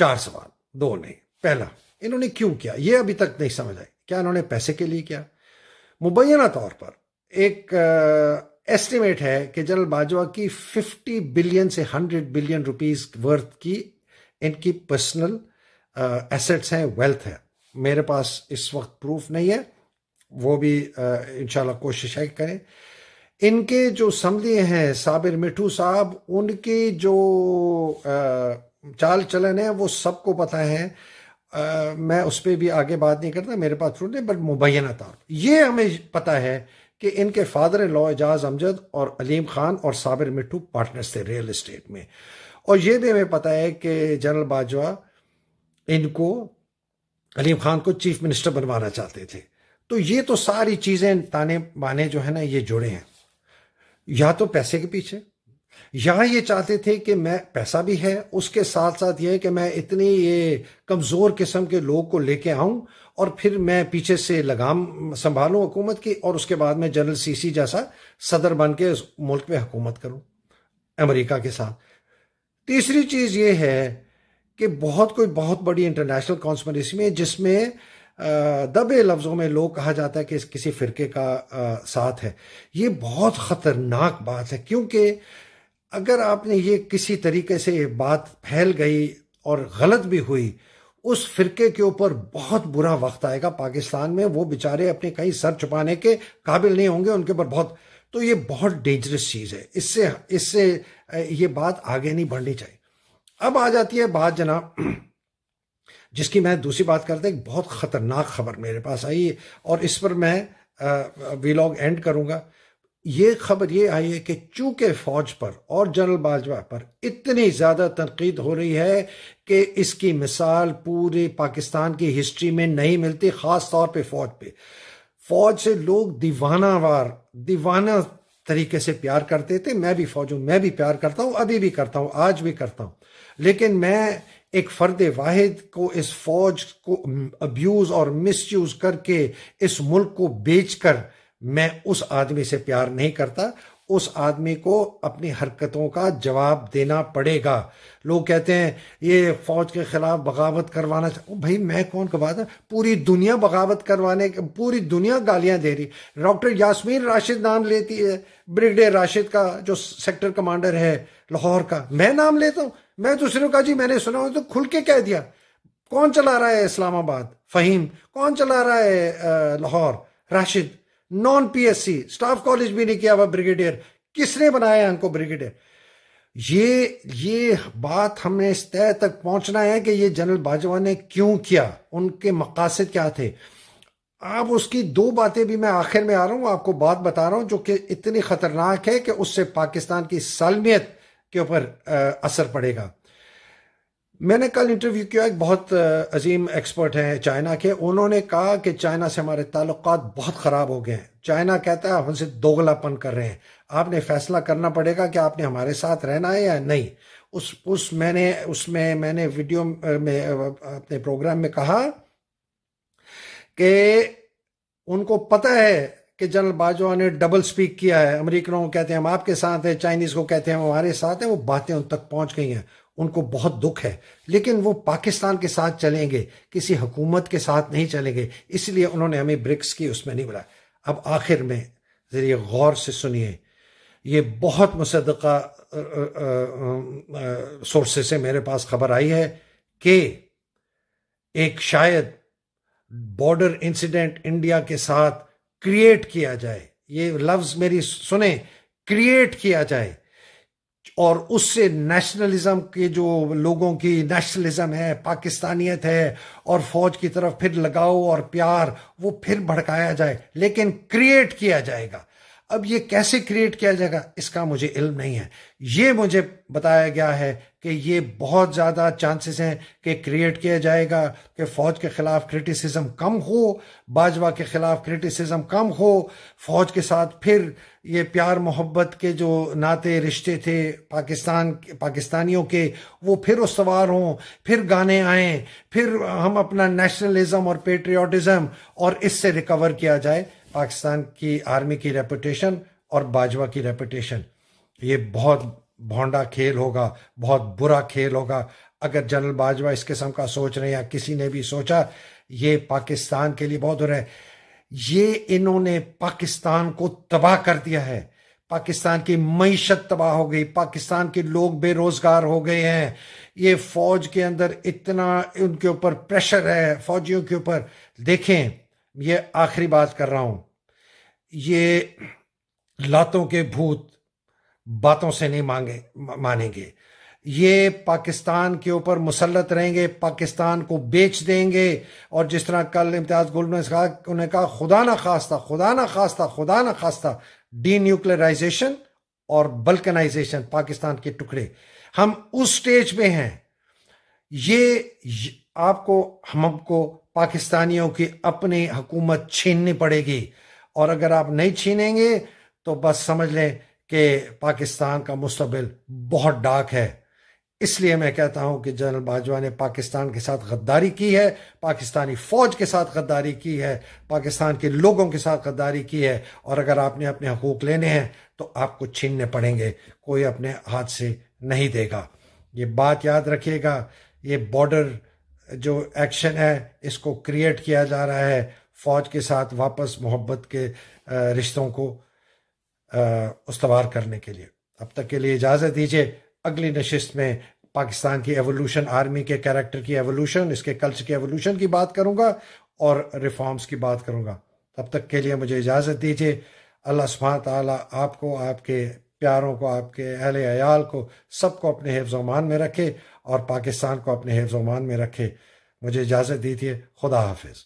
4 سوال، 2 نہیں۔ پہلا، انہوں نے کیوں کیا؟ یہ ابھی تک نہیں سمجھ آئی۔ کیا انہوں نے پیسے کے لیے کیا؟ مبینہ طور پر ایک ایسٹیمیٹ ہے کہ جنرل باجوہ کی 50 بلین سے 100 بلین روپیز ورتھ کی ان کی پرسنل ایسٹس ہیں، ویلتھ ہے۔ میرے پاس اس وقت پروف نہیں ہے، وہ بھی انشاءاللہ کوشش ہے کریں۔ ان کے جو سمدھی ہیں صابر مٹھو صاحب، ان کی جو چال چلن ہے وہ سب کو پتہ ہے، میں اس پہ بھی آگے بات نہیں کرتا، میرے پاس پروف نہیں، بٹ مبینہ طور یہ ہمیں پتہ ہے کہ ان کے فادر ان لا اعجاز امجد اور علیم خان اور صابر مٹھو پارٹنرز تھے ریئل اسٹیٹ میں۔ اور یہ بھی ہمیں پتہ ہے کہ جنرل باجوہ ان کو، علیم خان کو چیف منسٹر بنوانا چاہتے تھے۔ تو یہ تو ساری چیزیں تانے بانے جو ہے نا یہ جڑے ہیں، یا تو پیسے کے پیچھے، یہاں یہ چاہتے تھے کہ میں پیسہ بھی ہے، اس کے ساتھ ساتھ یہ کہ میں اتنی یہ کمزور قسم کے لوگ کو لے کے آؤں اور پھر میں پیچھے سے لگام سنبھالوں حکومت کی، اور اس کے بعد میں جنرل سی سی جیسا صدر بن کے اس ملک پہ حکومت کروں امریکہ کے ساتھ۔ تیسری چیز یہ ہے کہ بہت بڑی انٹرنیشنل کانسپریسی میں، جس میں دبے لفظوں میں لوگ کہا جاتا ہے کہ کسی فرقے کا ساتھ ہے، یہ بہت خطرناک بات ہے، کیونکہ اگر آپ نے یہ کسی طریقے سے بات پھیل گئی اور غلط بھی ہوئی، اس فرقے کے اوپر بہت برا وقت آئے گا پاکستان میں، وہ بیچارے اپنے کہیں سر چھپانے کے قابل نہیں ہوں گے، ان کے اوپر تو یہ بہت ڈینجرس چیز ہے، اس سے یہ بات آگے نہیں بڑھنی چاہیے۔ اب آ جاتی ہے بات جناب، جس کی میں دوسری بات کرتا ہوں، ایک بہت خطرناک خبر میرے پاس آئی ہے اور اس پر میں ویلاگ اینڈ کروں گا۔ یہ خبر یہ آئی ہے کہ چونکہ فوج پر اور جنرل باجوہ پر اتنی زیادہ تنقید ہو رہی ہے کہ اس کی مثال پورے پاکستان کی ہسٹری میں نہیں ملتی، خاص طور پہ فوج پہ۔ فوج سے لوگ دیوانہ طریقے سے پیار کرتے تھے، میں بھی فوج ہوں، میں بھی پیار کرتا ہوں، ابھی بھی کرتا ہوں، آج بھی کرتا ہوں، لیکن میں ایک فرد واحد کو، اس فوج کو ابیوز اور مس یوز کر کے اس ملک کو بیچ کر میں اس آدمی سے پیار نہیں کرتا۔ اس آدمی کو اپنی حرکتوں کا جواب دینا پڑے گا۔ لوگ کہتے ہیں یہ فوج کے خلاف بغاوت کروانا بھائی میں کون کہواتا؟ پوری دنیا بغاوت کروانے، پوری دنیا گالیاں دے رہی۔ ڈاکٹر یاسمین راشد نام لیتی ہے، بریگیڈیئر راشد کا جو سیکٹر کمانڈر ہے لاہور کا، میں نام لیتا ہوں؟ میں دوسروں کا جی میں نے سنا ہو تو کھل کے کہہ دیا۔ کون چلا رہا ہے اسلام آباد؟ فہیم۔ کون چلا رہا ہے Lahore? Rashid. Non P S C, staff college بھی نہیں کیا ہوا بریگیڈیئر، کس نے بنایا ان کو بریگیڈیئر؟ یہ بات ہم نے اس طے تک پہنچنا ہے کہ یہ جنرل باجوہ نے کیوں کیا، ان کے مقاصد کیا تھے۔ اب اس کی 2 باتیں بھی میں آخر میں آ رہا ہوں، آپ کو بات بتا رہا ہوں جو کہ اتنی خطرناک ہے کہ اس سے پاکستان کی سالمیت کے اوپر اثر پڑے گا۔ میں نے کل انٹرویو کیا، ایک بہت عظیم ایکسپرٹ ہیں چائنا کے، انہوں نے کہا کہ چائنا سے ہمارے تعلقات بہت خراب ہو گئے ہیں۔ چائنا کہتا ہے آپ ہم سے دوغلا پن کر رہے ہیں، آپ نے فیصلہ کرنا پڑے گا کہ آپ نے ہمارے ساتھ رہنا ہے یا نہیں۔ میں نے ویڈیو میں اپنے پروگرام میں کہا کہ ان کو پتہ ہے کہ جنرل باجوہ نے ڈبل سپیک کیا ہے، امریکنوں کو کہتے ہیں ہم آپ کے ساتھ ہیں، چائنیز کو کہتے ہیں ہم ہمارے ساتھ ہیں، وہ باتیں ان تک پہنچ گئی ہیں، ان کو بہت دکھ ہے، لیکن وہ پاکستان کے ساتھ چلیں گے، کسی حکومت کے ساتھ نہیں چلیں گے، اس لیے انہوں نے ہمیں برکس کی اس میں نہیں بلایا۔ اب آخر میں ذریعے غور سے سنیے، یہ بہت مصدقہ سورسز سے میرے پاس خبر آئی ہے کہ ایک شاید بارڈر انسیڈنٹ انڈیا کے ساتھ کریٹ کیا جائے، یہ لفظ میری سنیں، کریٹ کیا جائے، اور اس سے نیشنلزم کے جو لوگوں کی نیشنلزم ہے، پاکستانیت ہے، اور فوج کی طرف پھر لگاؤ اور پیار وہ پھر بھڑکایا جائے، لیکن کریٹ کیا جائے گا۔ اب یہ کیسے کریٹ کیا جائے گا اس کا مجھے علم نہیں ہے، یہ مجھے بتایا گیا ہے کہ یہ بہت زیادہ چانسز ہیں کہ کریٹ کیا جائے گا، کہ فوج کے خلاف کرٹیسزم کم ہو، باجوہ کے خلاف کرٹیسزم کم ہو، فوج کے ساتھ پھر یہ پیار محبت کے جو ناطے رشتے تھے پاکستانیوں کے وہ پھر استوار ہوں، پھر گانے آئیں، پھر ہم اپنا نیشنلزم اور پیٹریوٹزم اور اس سے ریکور کیا جائے پاکستان کی آرمی کی ریپوٹیشن اور باجوہ کی ریپوٹیشن۔ یہ بہت بھونڈا کھیل ہوگا، بہت برا کھیل ہوگا، اگر جنرل باجوہ اس قسم کا سوچ رہے ہیں یا کسی نے بھی سوچا، یہ پاکستان کے لیے بہت برا ہے۔ یہ انہوں نے پاکستان کو تباہ کر دیا ہے، پاکستان کی معیشت تباہ ہو گئی، پاکستان کے لوگ بے روزگار ہو گئے ہیں۔ یہ فوج کے اندر اتنا ان کے اوپر پریشر ہے، فوجیوں کے اوپر۔ دیکھیں، یہ آخری بات کر رہا ہوں، یہ لاتوں کے بھوت باتوں سے نہیں مانیں گے۔ یہ پاکستان کے اوپر مسلط رہیں گے، پاکستان کو بیچ دیں گے، اور جس طرح کل امتیاز گل نے کہا، انہوں نے کہا خدا نہ خواستہ، خدا نہ خواستہ، خدا نہ خواستہ ڈی نیوکلرائزیشن اور بلکنائزیشن، پاکستان کے ٹکڑے، ہم اس سٹیج پہ ہیں۔ یہ آپ کو، ہم کو پاکستانیوں کی اپنی حکومت چھیننی پڑے گی، اور اگر آپ نہیں چھینیں گے تو بس سمجھ لیں کہ پاکستان کا مستقبل بہت ڈارک ہے۔ اس لیے میں کہتا ہوں کہ جنرل باجوہ نے پاکستان کے ساتھ غداری کی ہے، پاکستانی فوج کے ساتھ غداری کی ہے، پاکستان کے لوگوں کے ساتھ غداری کی ہے، اور اگر آپ نے اپنے حقوق لینے ہیں تو آپ کو چھیننے پڑیں گے، کوئی اپنے ہاتھ سے نہیں دے گا۔ یہ بات یاد رکھیے گا، یہ بارڈر جو ایکشن ہے اس کو کریٹ کیا جا رہا ہے فوج کے ساتھ واپس محبت کے رشتوں کو استوار کرنے کے لیے۔ اب تک کے لیے اجازت دیجیے، اگلی نشست میں پاکستان کی ایولوشن، آرمی کے کیریکٹر کی ایولوشن، اس کے کلچر کی ایولوشن کی بات کروں گا اور ریفارمز کی بات کروں گا۔ تب تک کے لیے مجھے اجازت دیجیے۔ اللہ سبحانہ تعالیٰ آپ کو، آپ کے پیاروں کو، آپ کے اہل عیال کو، سب کو اپنے حفظ و امان میں رکھے، اور پاکستان کو اپنے حفظ و امان میں رکھے۔ مجھے اجازت دیجیے، خدا حافظ۔